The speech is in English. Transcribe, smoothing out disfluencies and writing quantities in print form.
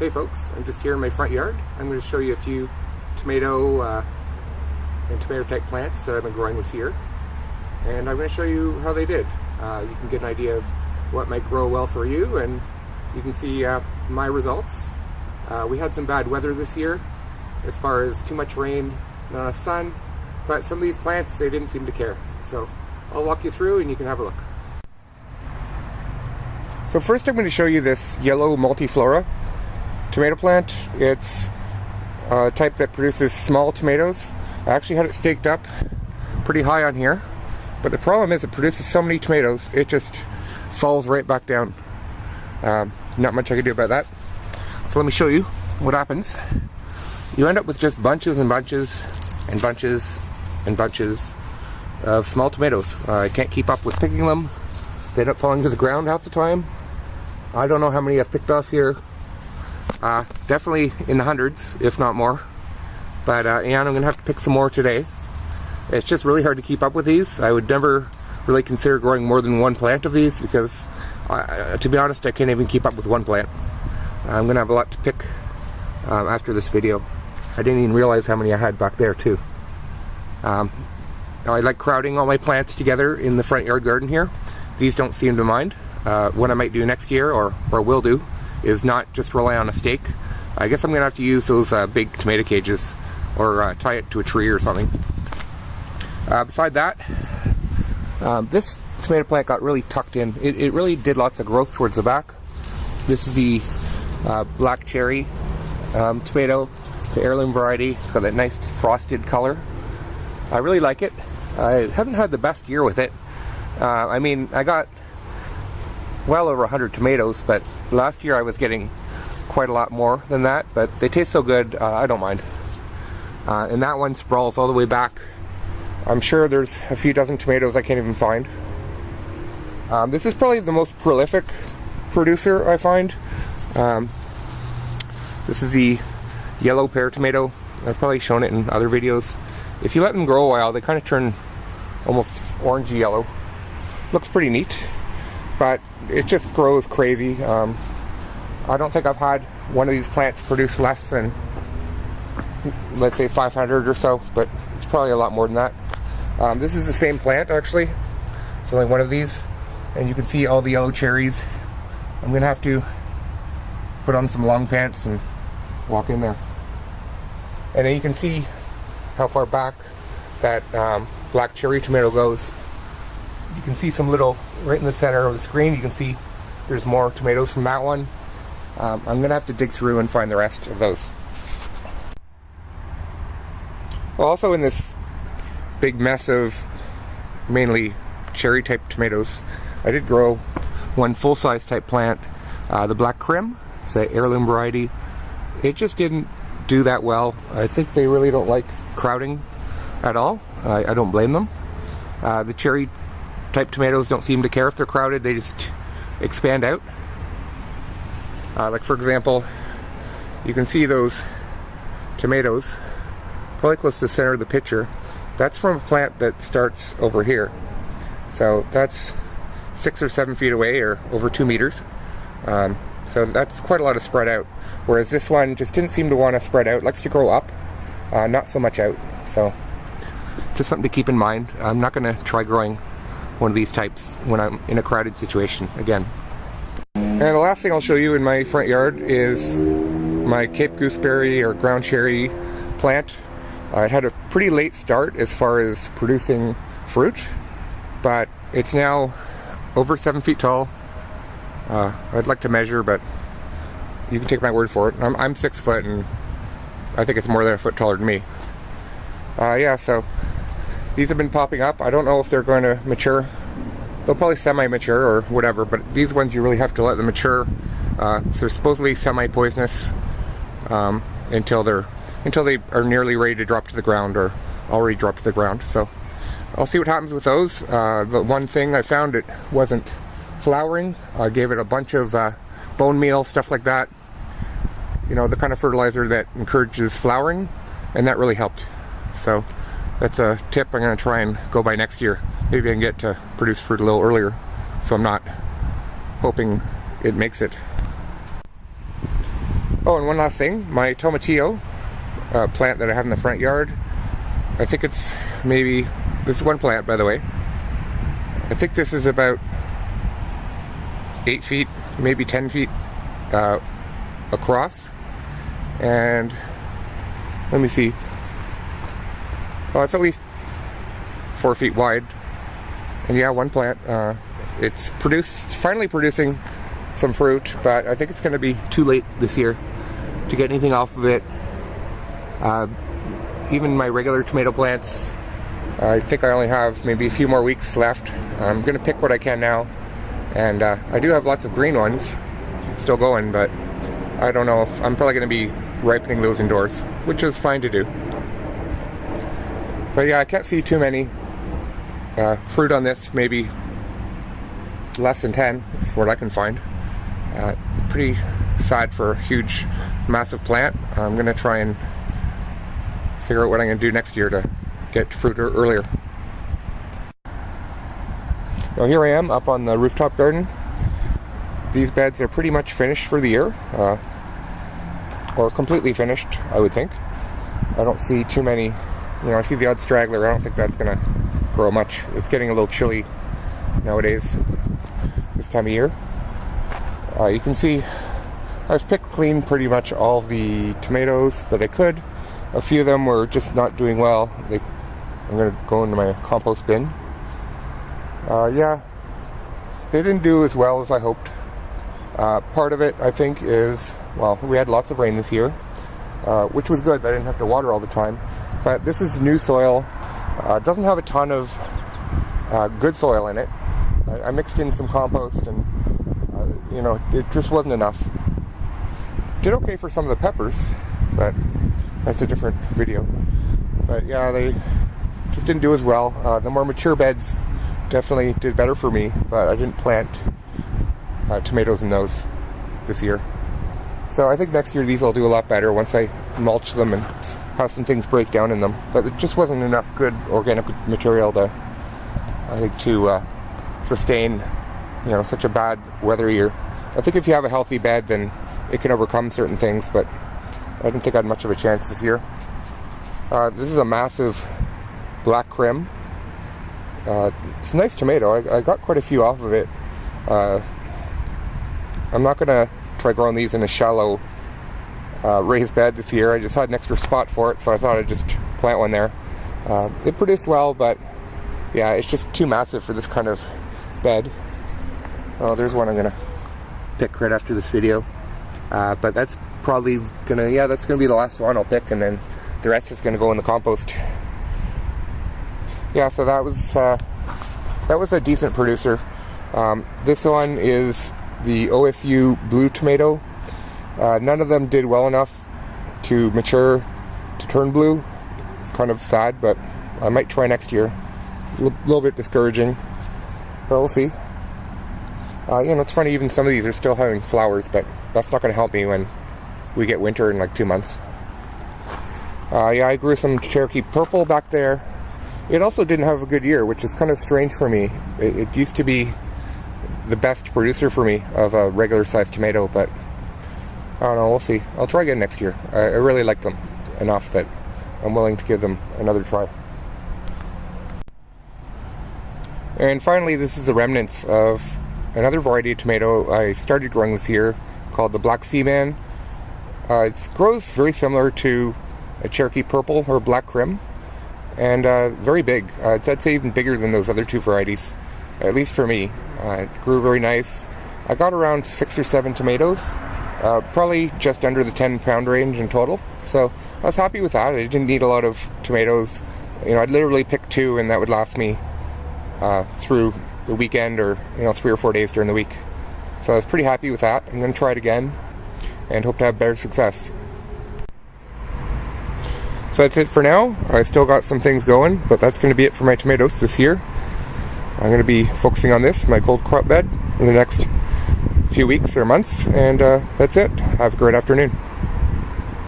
Hey folks, I'm just here in my front yard. I'm going to show you a few tomato and tomato type plants that I've been growing this year, and I'm going to show you how they did. You can get an idea of what might grow well for you, and you can see my results. We had some bad weather this year as far as too much rain, not enough sun, but some of these plants, they didn't seem to care. So I'll walk you through and you can have a look. So first I'm going to show you this yellow multiflora tomato plant. It's a type that produces small tomatoes. I actually had it staked up pretty high on here, but the problem is it produces so many tomatoes it just falls right back down. Not much I can do about that. So let me show you what happens. You end up with just bunches and bunches and bunches and bunches of small tomatoes. I can't keep up with picking them. They end up falling to the ground half the time. I don't know how many I've picked off here. Definitely in the hundreds, if not more. But yeah, I'm going to have to pick some more today. It's just really hard to keep up with these. I would never really consider growing more than one plant of these because, to be honest, I can't even keep up with one plant. I'm going to have a lot to pick after this video. I didn't even realize how many I had back there too. I like crowding all my plants together in the front yard garden here. These don't seem to mind. What I might do next year, or will do, is not just rely on a stake. I guess I'm going to have to use those big tomato cages or tie it to a tree or something. Beside that, this tomato plant got really tucked in. It really did lots of growth towards the back. This is the black cherry tomato. It's an heirloom variety. It's got that nice frosted color. I really like it. I haven't had the best year with it. I mean, I got well over 100 tomatoes, but last year I was getting quite a lot more than that, but they taste so good, I don't mind. And that one sprawls all the way back. I'm sure there's a few dozen tomatoes I can't even find. This is probably the most prolific producer I find. This is the yellow pear tomato. I've probably shown it in other videos. If you let them grow a while, they kind of turn almost orangey yellow. Looks pretty neat, but it just grows crazy. I don't think I've had one of these plants produce less than, let's say, 500 or so, but it's probably a lot more than that. This is the same plant actually. It's only one of these, and you can see all the yellow cherries. I'm gonna have to put on some long pants and walk in there. And then you can see how far back that black cherry tomato goes. You can see some little, right in the center of the screen, you can see there's more tomatoes from that one. I'm going to have to dig through and find the rest of those. Well, also in this big mess of mainly cherry type tomatoes, I did grow one full-size type plant, the black crim. It's an heirloom variety. It just didn't do that well. I think they really don't like crowding at all. I don't blame them. The cherry type tomatoes don't seem to care if they're crowded, they just expand out. Like for example, you can see those tomatoes probably close to the center of the picture. That's from a plant that starts over here. So that's 6 or 7 feet away, or over 2 meters. So that's quite a lot of spread out. Whereas this one just didn't seem to want to spread out, likes to grow up, not so much out. So just something to keep in mind. I'm not going to try growing one of these types when I'm in a crowded situation again. And the last thing I'll show you in my front yard is my Cape gooseberry or ground cherry plant. It had a pretty late start as far as producing fruit, but it's now over 7 feet tall. I'd like to measure, but you can take my word for it. I'm 6 foot, and I think it's more than a foot taller than me. Yeah, so these have been popping up. I don't know if they're going to mature. They'll probably semi-mature or whatever, but these ones you really have to let them mature. So they're supposedly semi-poisonous until they are nearly ready to drop to the ground or already dropped to the ground. So I'll see what happens with those. The one thing I found, it wasn't flowering. I gave it a bunch of bone meal, stuff like that. You know, the kind of fertilizer that encourages flowering, and that really helped. So that's a tip I'm going to try and go by next year. Maybe I can get to produce fruit a little earlier, so I'm not hoping it makes it. Oh, and one last thing, my tomatillo plant that I have in the front yard, I think it's maybe, this is one plant by the way, I think this is about 8 feet, maybe 10 feet across, and let me see, well, it's at least 4 feet wide, and yeah, one plant. It's finally producing some fruit, but I think it's going to be too late this year to get anything off of it. Even my regular tomato plants, I think I only have maybe a few more weeks left. I'm going to pick what I can now, and I do have lots of green ones still going, but I don't know if I'm probably going to be ripening those indoors, which is fine to do. But yeah, I can't see too many fruit on this, maybe less than 10 is what I can find. Pretty sad for a huge, massive plant. I'm going to try and figure out what I'm going to do next year to get fruit earlier. Now here I am up on the rooftop garden. These beds are pretty much finished for the year, or completely finished, I would think. I don't see too many, I see the odd straggler. I don't think that's going to grow much. It's getting a little chilly nowadays, this time of year. You can see I've picked clean pretty much all the tomatoes that I could. A few of them were just not doing well. I'm going to go into my compost bin. Yeah, they didn't do as well as I hoped. Part of it, I think, is, well, we had lots of rain this year, which was good. I didn't have to water all the time. But this is new soil. It doesn't have a ton of good soil in it. I mixed in some compost, and it just wasn't enough. Did okay for some of the peppers, but that's a different video. But yeah, they just didn't do as well. The more mature beds definitely did better for me, but I didn't plant tomatoes in those this year. So I think next year these will do a lot better once I mulch them and have some things break down in them. But it just wasn't enough good organic material to, I think, to sustain, such a bad weather year. I think if you have a healthy bed, then it can overcome certain things, but I didn't think I had much of a chance this year. This is a massive black crim. It's a nice tomato. I got quite a few off of it. I'm not going to try growing these in a shallow raised bed this year. I just had an extra spot for it, so I thought I'd just plant one there. It produced well, but yeah, it's just too massive for this kind of bed. Oh, there's one I'm going to pick right after this video. But that's probably that's gonna be the last one I'll pick, and then the rest is gonna go in the compost. Yeah, so that was a decent producer. This one is the OSU blue tomato. None of them did well enough to mature to turn blue. It's kind of sad, but I might try next year. A little bit discouraging, but we'll see. It's funny, even some of these are still having flowers, but that's not going to help me when we get winter in like 2 months. Yeah, I grew some Cherokee Purple back there. It also didn't have a good year, which is kind of strange for me. It used to be the best producer for me of a regular sized tomato, but I don't know, we'll see. I'll try again next year. I really like them enough that I'm willing to give them another try. And finally, this is the remnants of another variety of tomato I started growing this year called the Black Seaman. It grows very similar to a Cherokee Purple or Black Crim, and very big. I'd say even bigger than those other two varieties, at least for me. It grew very nice. I got around 6 or 7 tomatoes, probably just under the 10-pound range in total. So I was happy with that. I didn't need a lot of tomatoes. I'd literally pick 2, and that would last me through the weekend, or 3 or 4 days during the week. So I was pretty happy with that. I'm going to try it again and hope to have better success. So that's it for now. I still got some things going, but that's going to be it for my tomatoes this year. I'm going to be focusing on this, my gold crop bed, in the next few weeks or months, and that's it. Have a great afternoon.